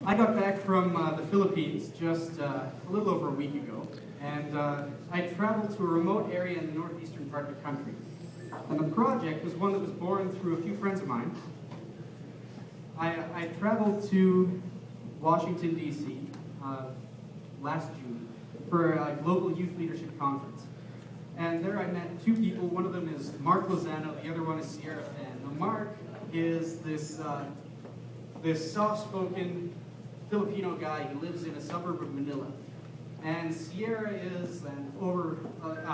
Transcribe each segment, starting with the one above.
I got back from the Philippines just a little over a week ago, and I traveled to a remote area in the northeastern part of the country. And the project was one that was born through a few friends of mine. I traveled to Washington, D.C. Last June for a global youth leadership conference. And there I met two people. One of them is Mark Lozano, the other one is Sierra Fan. Now Mark is this soft-spoken Filipino guy who lives in a suburb of Manila. And Sierra is a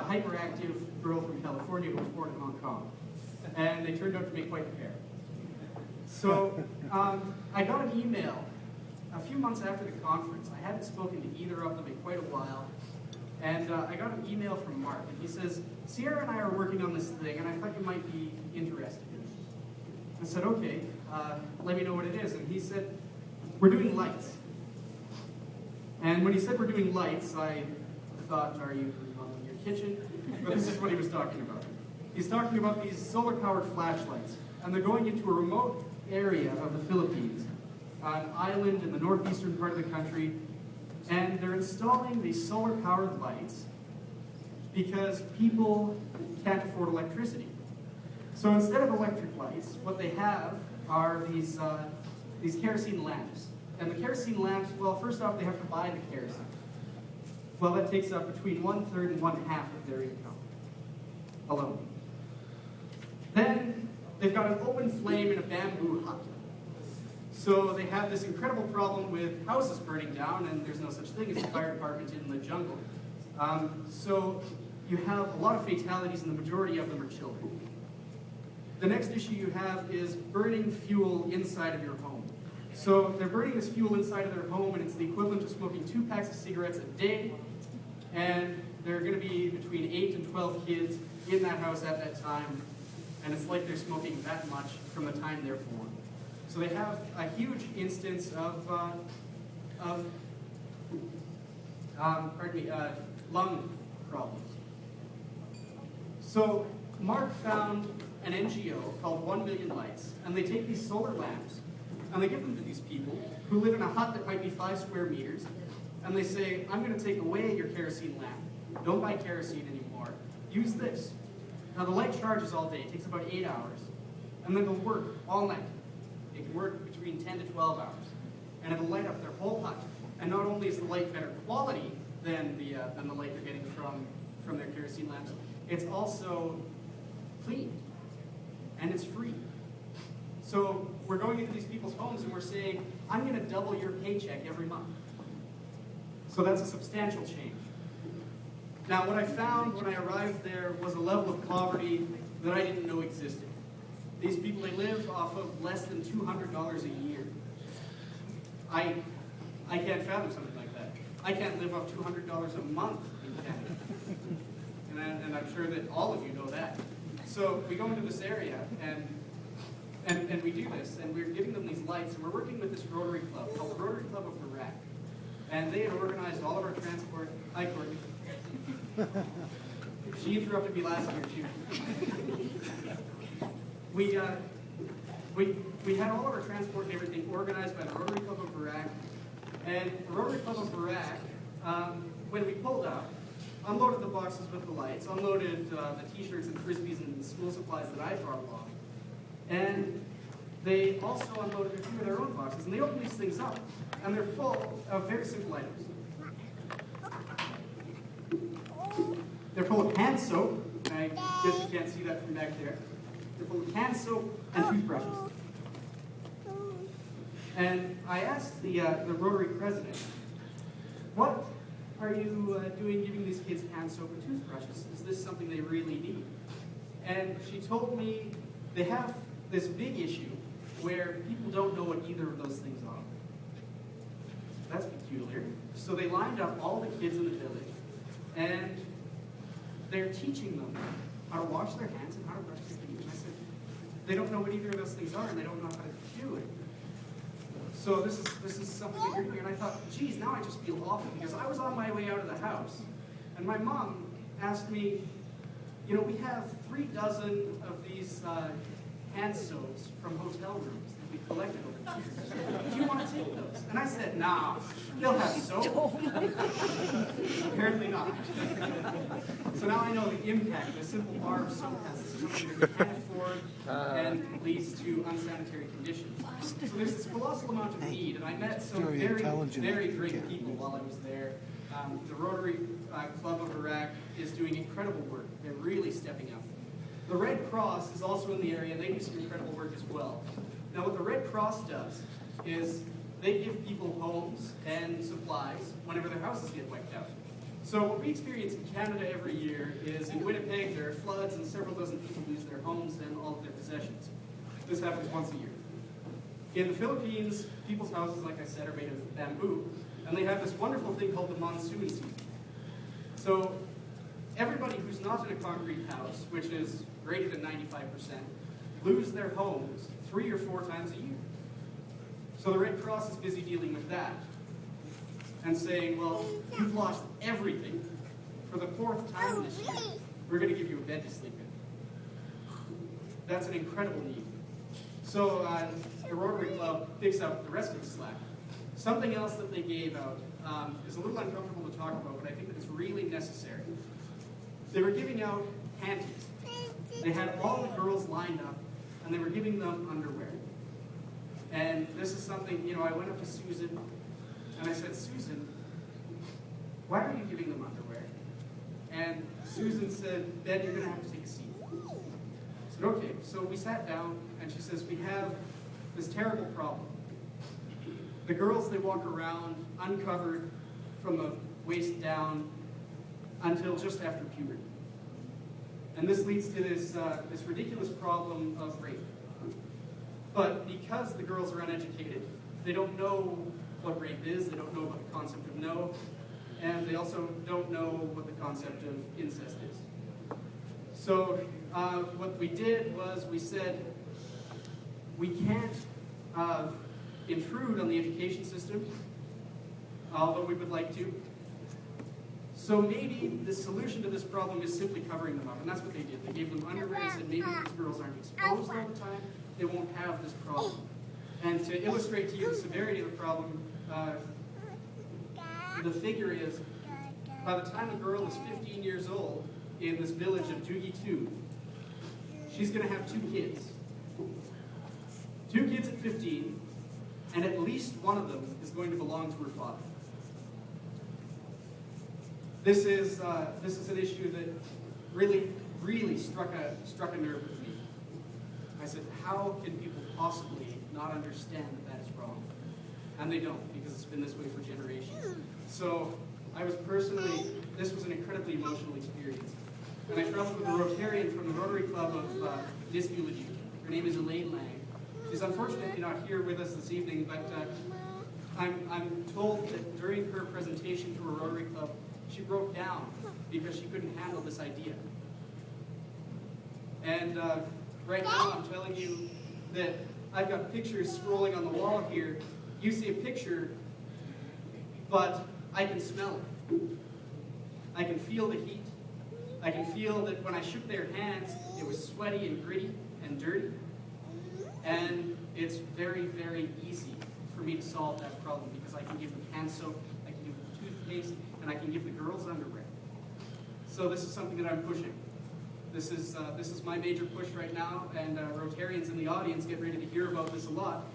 hyperactive girl from California who was born in Hong Kong. And they turned out to be quite the pair. So I got an email a few months after the conference. I hadn't spoken to either of them in quite a while. And I got an email from Mark, and he says, Sierra and I are working on this thing, and I thought you might be interested in it. I said, okay, let me know what it is. And he said, we're doing lights. And when he said we're doing lights, I thought, are you in your kitchen? But this is what he was talking about. He's talking about these solar-powered flashlights, and they're going into a remote area of the Philippines, an island in the northeastern part of the country, and they're installing these solar-powered lights because people can't afford electricity. So instead of electric lights, what they have are these kerosene lamps. And the kerosene lamps, well, first off, they have to buy the kerosene. Well, that takes up between 1/3 and 1/2 of their income alone. Then they've got an open flame in a bamboo hut. So they have this incredible problem with houses burning down, and there's no such thing as a fire department in the jungle. So you have a lot of fatalities, and the majority of them are children. The next issue you have is burning fuel inside of your home. So they're burning this fuel inside of their home, and it's the equivalent of smoking 2 packs of cigarettes a day, and there are going to be between 8 and 12 kids in that house at that time, and it's like they're smoking that much from the time they're born. So they have a huge instance of lung problems. So Mark found an NGO called 1 Million Lights, and they take these solar lamps, and they give them to these people who live in a hut that might be 5 square meters, and they say, I'm going to take away your kerosene lamp. Don't buy kerosene anymore. Use this. Now the light charges all day. It takes about 8 hours, and then it'll work all night. It can work between 10 to 12 hours, and it'll light up their whole hut. And not only is the light better quality than the light they're getting from their kerosene lamps, it's also clean, and it's free. So we're going into these people's homes, and we're saying, I'm going to double your paycheck every month. So that's a substantial change. Now, what I found when I arrived there was a level of poverty that I didn't know existed. These people, they live off of less than $200 a year. I can't fathom something like that. I can't live off $200 a month in Canada. And I'm sure that all of you know that. So we go into this area, and we do this, and we're giving them these lights, and we're working with this Rotary Club called the Rotary Club of Iraq. And they had organized all of our transport. Hi, Courtney. She interrupted me last year, too. We had all of our transport and everything organized by the Rotary Club of Iraq. And the Rotary Club of Iraq, when we pulled up, unloaded the boxes with the lights, unloaded the t-shirts and frisbees and the school supplies that I brought along. And they also unloaded a few of their own boxes. And they opened these things up, and they're full of very simple items. They're full of hand soap. I guess you can't see that from back there. They're full of hand soap and toothbrushes. And I asked the Rotary president, what are you doing giving these kids hand soap and toothbrushes? Is this something they really need? And she told me they have this big issue where people don't know what either of those things are. That's peculiar. So they lined up all the kids in the village, and they're teaching them how to wash their hands and how to brush their teeth. And I said, they don't know what either of those things are, and they don't know how to do it. So this is something that you're doing. And I thought, geez, now I just feel awful, because I was on my way out of the house, and my mom asked me, you know, we have 3 dozen of these hand soaps from hotel rooms that we collected over Do you want to take those? And I said, nah, they'll have soap. Apparently not. So now I know the impact a simple bar of soap has. This is something that we can't afford and leads to unsanitary conditions. So there's this colossal amount of need, and I met some very great people while I was there. The Rotary Club of Iraq is doing incredible work. They're really stepping up. The Red Cross is also in the area, and they do some incredible work as well. Now what the Red Cross does is they give people homes and supplies whenever their houses get wiped out. So what we experience in Canada every year is in Winnipeg there are floods and several dozen people lose their homes and all of their possessions. This happens once a year. In the Philippines, people's houses, like I said, are made of bamboo, and they have this wonderful thing called the monsoon season. So everybody who's not in a concrete house, which is greater than 95%, lose their homes 3 or 4 times a year. So the Red Cross is busy dealing with that and saying, well, you've lost everything. For the 4th time this year, we're going to give you a bed to sleep in. That's an incredible need. So the Rotary Club picks up the rest of the slack. Something else that they gave out is a little uncomfortable to talk about, but I think that it's really necessary. They were giving out panties. They had all the girls lined up, and they were giving them underwear. And this is something, I went up to Susan, and I said, Susan, why are you giving them underwear? And Susan said, Ben, you're going to have to take a seat. I said, okay. So we sat down, and she says, we have this terrible problem. The girls, they walk around uncovered from the waist down until just after puberty. And this leads to this ridiculous problem of rape. But because the girls are uneducated, they don't know what rape is, they don't know about the concept of no, and they also don't know what the concept of incest is. So what we did was we said, we can't intrude on the education system, although we would like to. So maybe the solution to this problem is simply covering them up, and that's what they did. They gave them underwear and said maybe these girls aren't exposed all the time, they won't have this problem. And to illustrate to you the severity of the problem, the figure is, by the time a girl is 15 years old in this village of Jugi 2, she's going to have 2 kids. 2 kids at 15, and at least one of them is going to belong to her father. This is an issue that really struck a nerve with me. I said, how can people possibly not understand that is wrong? And they don't, because it's been this way for generations. So I was this was an incredibly emotional experience. And I traveled with a Rotarian from the Rotary Club of Nisbulaju. Her name is Elaine Lang. She's unfortunately not here with us this evening, but I'm told that during her presentation to her Rotary Club, she broke down because she couldn't handle this idea. And right now I'm telling you that I've got pictures scrolling on the wall here. You see a picture, but I can smell it. I can feel the heat. I can feel that when I shook their hands, it was sweaty and gritty and dirty. And it's very, very easy for me to solve that problem because I can give them hand soap, I can give them toothpaste, and I can give the girls underwear. So this is something that I'm pushing. This is my major push right now, and Rotarians in the audience get ready to hear about this a lot.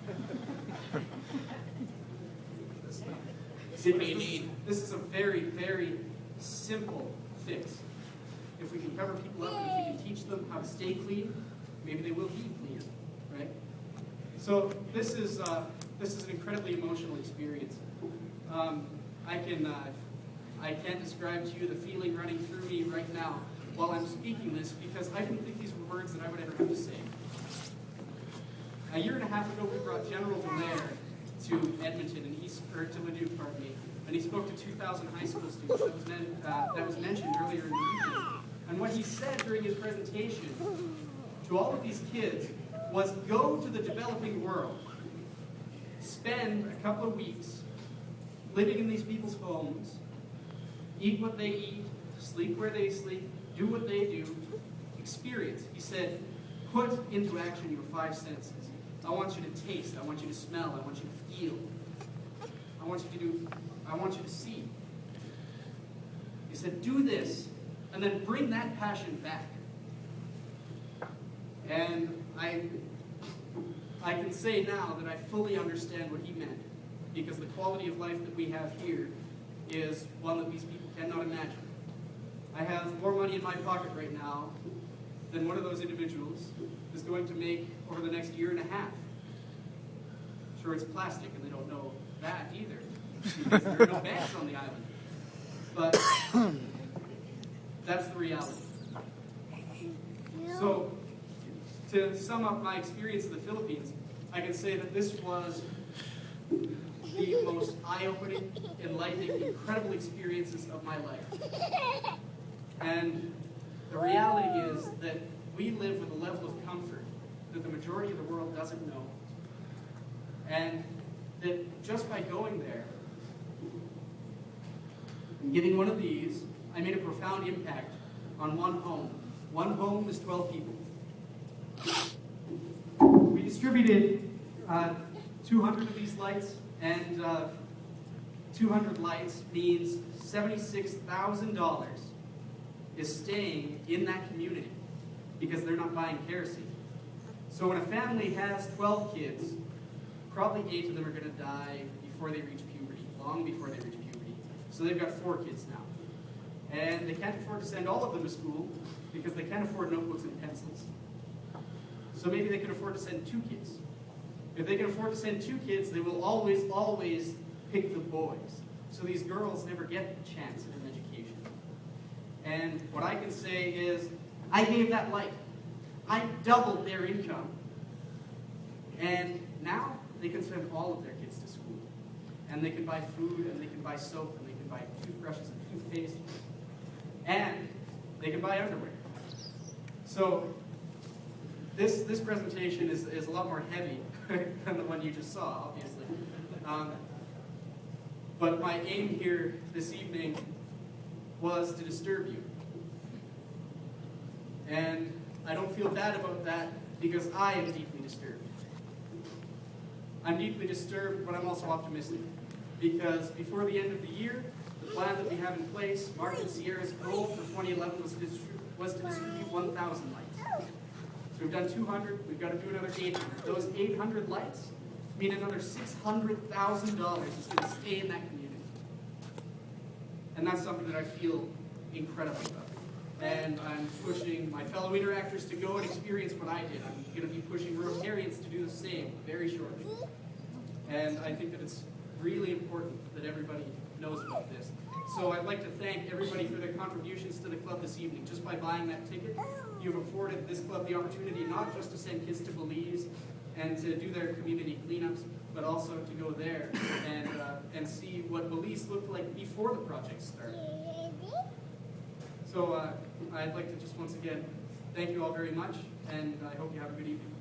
This is a very, very simple fix. If we can cover people up, and if we can teach them how to stay clean, maybe they will be cleaner, right? So this is an incredibly emotional experience. I can't describe to you the feeling running through me right now while I'm speaking this because I didn't think these were words that I would ever have to say. A year and a half ago, we brought General Dallaire to Edmonton, to Leduc, pardon me, and he spoke to 2,000 high school students. That was mentioned earlier in the evening. And what he said during his presentation to all of these kids was go to the developing world, spend a couple of weeks living in these people's homes, eat what they eat, sleep where they sleep, do what they do, experience. He said, put into action your 5 senses. I want you to taste, I want you to smell, I want you to feel. I want you to see. He said, do this, and then bring that passion back. And I can say now that I fully understand what he meant, because the quality of life that we have here is one that these people cannot imagine. I have more money in my pocket right now than one of those individuals is going to make over the next year and a half. Sure, it's plastic, and they don't know that either, because there are no banks on the island. But that's the reality. So, to sum up my experience in the Philippines, I can say that this was the most eye-opening, enlightening, incredible experiences of my life. And the reality is that we live with a level of comfort that the majority of the world doesn't know. And that just by going there and getting one of these, I made a profound impact on one home. One home is 12 people. We distributed 200 of these lights, and 200 lights means $76,000 is staying in that community because they're not buying kerosene. So when a family has 12 kids, probably 8 of them are going to die before they reach puberty, long before they reach puberty. So they've got 4 kids now. And they can't afford to send all of them to school because they can't afford notebooks and pencils. So maybe they can afford to send 2 kids. If they can afford to send 2 kids, they will always, always pick the boys. So these girls never get the chance at an education. And what I can say is, I gave that light. I doubled their income. And now they can send all of their kids to school. And they can buy food, and they can buy soap, and they can buy toothbrushes and toothpaste. And they can buy underwear. So this presentation is a lot more heavy than the one you just saw, obviously. But my aim here this evening was to disturb you. And I don't feel bad about that because I am deeply disturbed. I'm deeply disturbed, but I'm also optimistic. Because before the end of the year, the plan that we have in place, Mark and Sierra's goal for 2011 was to distribute 1,000 lights. So we've done 200, we've got to do another 800. Those 800 lights mean another $600,000 is going to stay in that community. And that's something that I feel incredible about. And I'm pushing my fellow interactors to go and experience what I did. I'm going to be pushing Rotarians to do the same very shortly. And I think that it's really important that everybody knows about this. So I'd like to thank everybody for their contributions to the club this evening. Just by buying that ticket, you've afforded this club the opportunity not just to send kids to Belize and to do their community cleanups, but also to go there and see what Belize looked like before the project started. So I'd like to just once again thank you all very much, and I hope you have a good evening.